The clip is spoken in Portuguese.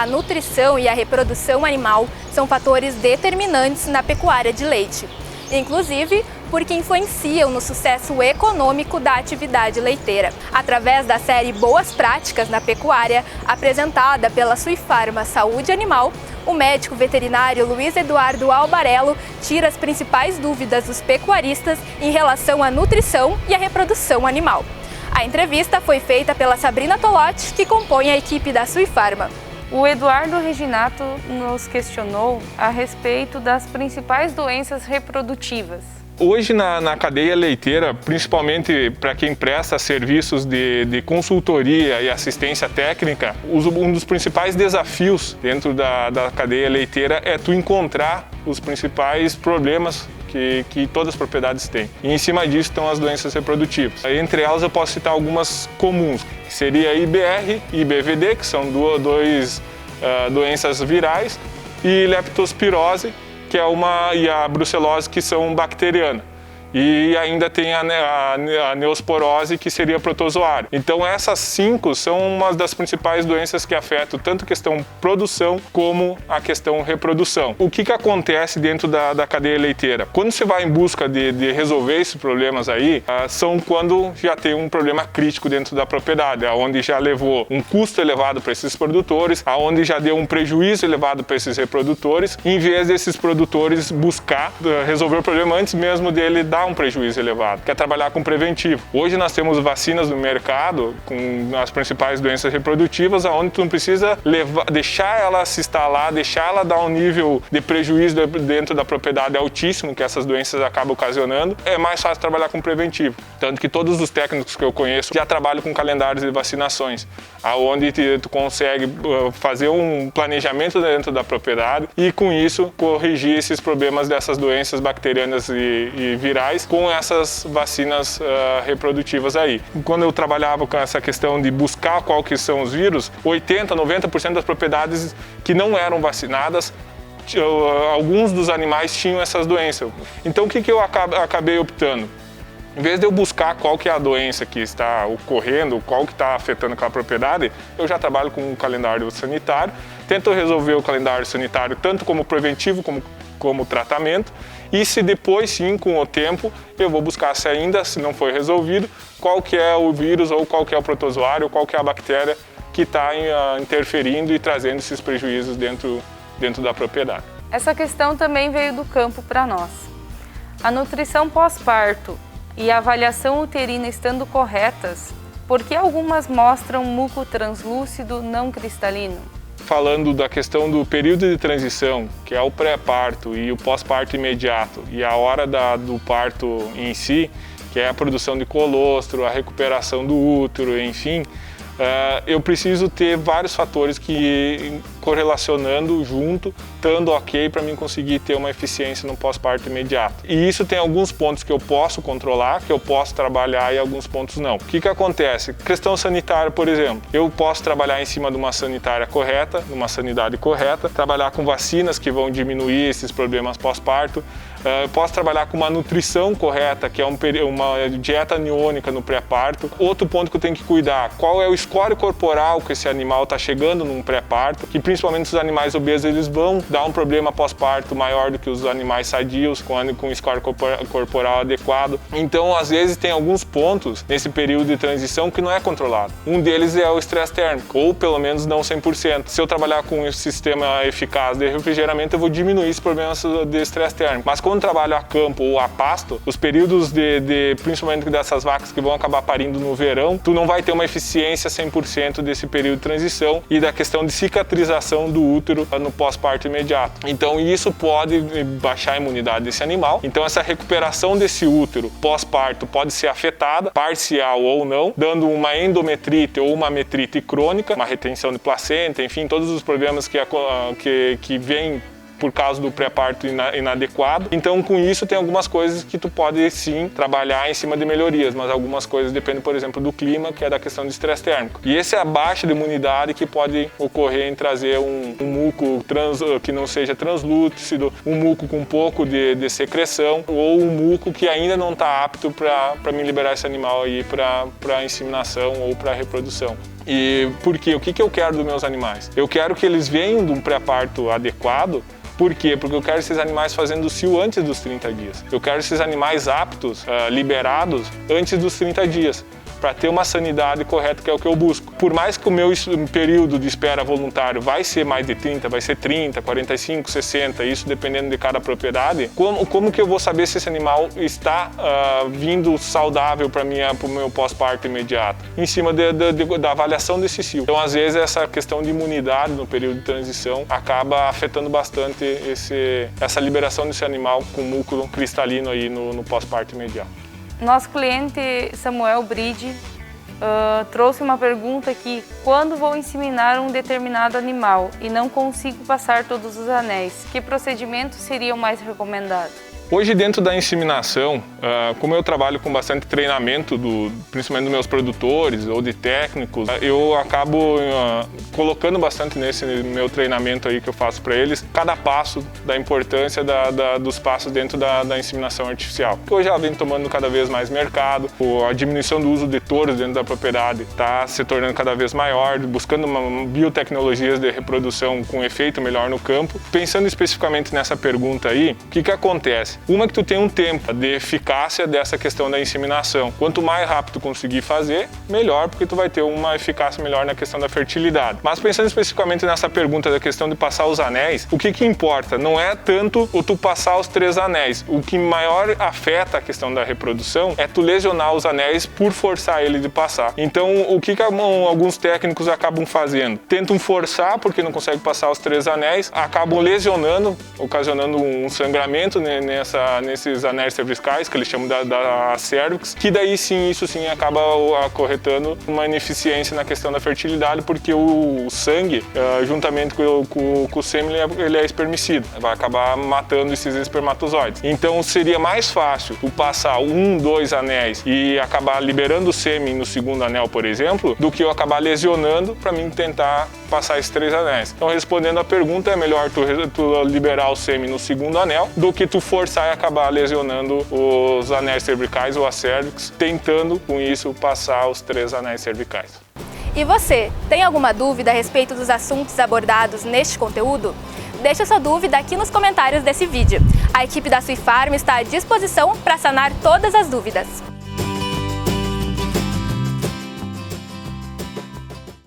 A nutrição e a reprodução animal são fatores determinantes na pecuária de leite, inclusive porque influenciam no sucesso econômico da atividade leiteira. Através da série Boas Práticas na Pecuária, apresentada pela Suifarma Saúde Animal, o médico veterinário Luiz Eduardo Albarello tira as principais dúvidas dos pecuaristas em relação à nutrição e à reprodução animal. A entrevista foi feita pela Sabrina Tolotti, que compõe a equipe da Suifarma. O Eduardo Reginato nos questionou a respeito das principais doenças reprodutivas. Hoje na cadeia leiteira, principalmente para quem presta serviços de consultoria e assistência técnica, um dos principais desafios dentro da cadeia leiteira é tu encontrar os principais problemas que todas as propriedades têm. E em cima disso estão as doenças reprodutivas. Entre elas eu posso citar algumas comuns, que seria IBR e IBVD, que são duas doenças virais, e leptospirose, que é e a brucelose, que são bacterianas. E ainda tem a neosporose, que seria protozoário. Então essas 5 são uma das principais doenças que afetam tanto a questão produção como a questão reprodução. O que acontece dentro da cadeia leiteira? Quando você vai em busca de resolver esses problemas aí, são quando já tem um problema crítico dentro da propriedade, onde já levou um custo elevado para esses produtores, onde já deu um prejuízo elevado para esses reprodutores, em vez desses produtores buscar resolver o problema antes mesmo dele dar um prejuízo elevado, que é trabalhar com preventivo. Hoje nós temos vacinas no mercado com as principais doenças reprodutivas, onde tu não precisa deixar ela se instalar, deixar ela dar um nível de prejuízo dentro da propriedade altíssimo que essas doenças acabam ocasionando. É mais fácil trabalhar com preventivo. Tanto que todos os técnicos que eu conheço já trabalham com calendários de vacinações, aonde tu consegue fazer um planejamento dentro da propriedade e com isso corrigir esses problemas dessas doenças bacterianas e virais com essas vacinas reprodutivas aí. Quando eu trabalhava com essa questão de buscar qual que são os vírus, 80, 90% das propriedades que não eram vacinadas, alguns dos animais tinham essas doenças. Então o que eu acabei optando? Em vez de eu buscar qual que é a doença que está ocorrendo, qual que está afetando aquela propriedade, eu já trabalho com um calendário sanitário, tento resolver o calendário sanitário tanto como preventivo como tratamento, e se depois sim, com o tempo, eu vou buscar se não foi resolvido, qual que é o vírus ou qual que é o protozoário, ou qual que é a bactéria que está interferindo e trazendo esses prejuízos dentro da propriedade. Essa questão também veio do campo para nós. A nutrição pós-parto e a avaliação uterina estando corretas, por que algumas mostram muco translúcido não cristalino? Falando da questão do período de transição, que é o pré-parto e o pós-parto imediato, e a hora do parto em si, que é a produção de colostro, a recuperação do útero, enfim, eu preciso ter vários fatores que correlacionando junto, estando ok para mim conseguir ter uma eficiência no pós-parto imediato. E isso tem alguns pontos que eu posso controlar, que eu posso trabalhar e alguns pontos não. O que acontece? Questão sanitária, por exemplo. Eu posso trabalhar em cima de uma sanitária correta, de uma sanidade correta, trabalhar com vacinas que vão diminuir esses problemas pós-parto. Posso trabalhar com uma nutrição correta, que é uma dieta aniônica no pré-parto. Outro ponto que eu tenho que cuidar, qual é o score corporal que esse animal está chegando num pré-parto, que principalmente os animais obesos eles vão dar um problema pós-parto maior do que os animais sadios, com score corporal adequado. Então, às vezes, tem alguns pontos nesse período de transição que não é controlado. Um deles é o estresse térmico, ou pelo menos não 100%. Se eu trabalhar com um sistema eficaz de refrigeramento, eu vou diminuir esse problema de estresse térmico. Mas quando trabalho a campo ou a pasto, os períodos principalmente dessas vacas que vão acabar parindo no verão, tu não vai ter uma eficiência 100% desse período de transição e da questão de cicatrização do útero no pós-parto imediato. Então isso pode baixar a imunidade desse animal. Então essa recuperação desse útero pós-parto pode ser afetada, parcial ou não, dando uma endometrite ou uma metrite crônica, uma retenção de placenta, enfim, todos os problemas que vêm por causa do pré-parto inadequado. Então, com isso, tem algumas coisas que tu pode, sim, trabalhar em cima de melhorias, mas algumas coisas dependem, por exemplo, do clima, que é da questão de estresse térmico. E essa é a baixa de imunidade que pode ocorrer em trazer um muco que não seja translúcido, um muco com um pouco de secreção, ou um muco que ainda não está apto para me liberar esse animal aí para inseminação ou para reprodução. E por quê? O que eu quero dos meus animais? Eu quero que eles venham de um pré-parto adequado. Por quê? Porque eu quero esses animais fazendo o cio antes dos 30 dias. Eu quero esses animais aptos, liberados, antes dos 30 dias. Para ter uma sanidade correta, que é o que eu busco. Por mais que o meu período de espera voluntário vai ser mais de 30, vai ser 30, 45, 60, isso dependendo de cada propriedade, como que eu vou saber se esse animal está vindo saudável para o meu pós-parto imediato? Em cima da avaliação desse cio. Então, às vezes, essa questão de imunidade no período de transição acaba afetando bastante essa liberação desse animal com músculo cristalino aí no pós-parto imediato. Nosso cliente Samuel Bride trouxe uma pergunta aqui: quando vou inseminar um determinado animal e não consigo passar todos os anéis, que procedimento seria o mais recomendado? Hoje, dentro da inseminação, como eu trabalho com bastante treinamento, principalmente dos meus produtores ou de técnicos, eu acabo colocando bastante nesse meu treinamento aí que eu faço para eles, cada passo da importância dos passos dentro da inseminação artificial. Que hoje ela vem tomando cada vez mais mercado, a diminuição do uso de touros dentro da propriedade está se tornando cada vez maior, buscando biotecnologias de reprodução com efeito melhor no campo. Pensando especificamente nessa pergunta aí, o que acontece? Uma que tu tem um tempo de eficácia dessa questão da inseminação. Quanto mais rápido tu conseguir fazer, melhor, porque tu vai ter uma eficácia melhor na questão da fertilidade. Mas pensando especificamente nessa pergunta da questão de passar os anéis, o que importa? Não é tanto o tu passar os 3 anéis. O que maior afeta a questão da reprodução é tu lesionar os anéis por forçar ele de passar. Então, o que alguns técnicos acabam fazendo? Tentam forçar porque não conseguem passar os 3 anéis, acabam lesionando, ocasionando um sangramento nesses anéis cervicais, que eles chamam da cervix, que daí sim, isso sim acaba acarretando uma ineficiência na questão da fertilidade, porque o sangue, juntamente com o sêmen, ele é espermicida, vai acabar matando esses espermatozoides. Então seria mais fácil tu passar 1, 2 anéis e acabar liberando o sêmen no segundo anel, por exemplo, do que eu acabar lesionando para mim tentar passar esses 3 anéis. Então, respondendo a pergunta, é melhor tu liberar o sêmen no segundo anel do que tu forçar e acabar lesionando os anéis cervicais ou a cervix, tentando com isso passar os 3 anéis cervicais. E você, tem alguma dúvida a respeito dos assuntos abordados neste conteúdo? Deixe sua dúvida aqui nos comentários desse vídeo. A equipe da Suifarm está à disposição para sanar todas as dúvidas.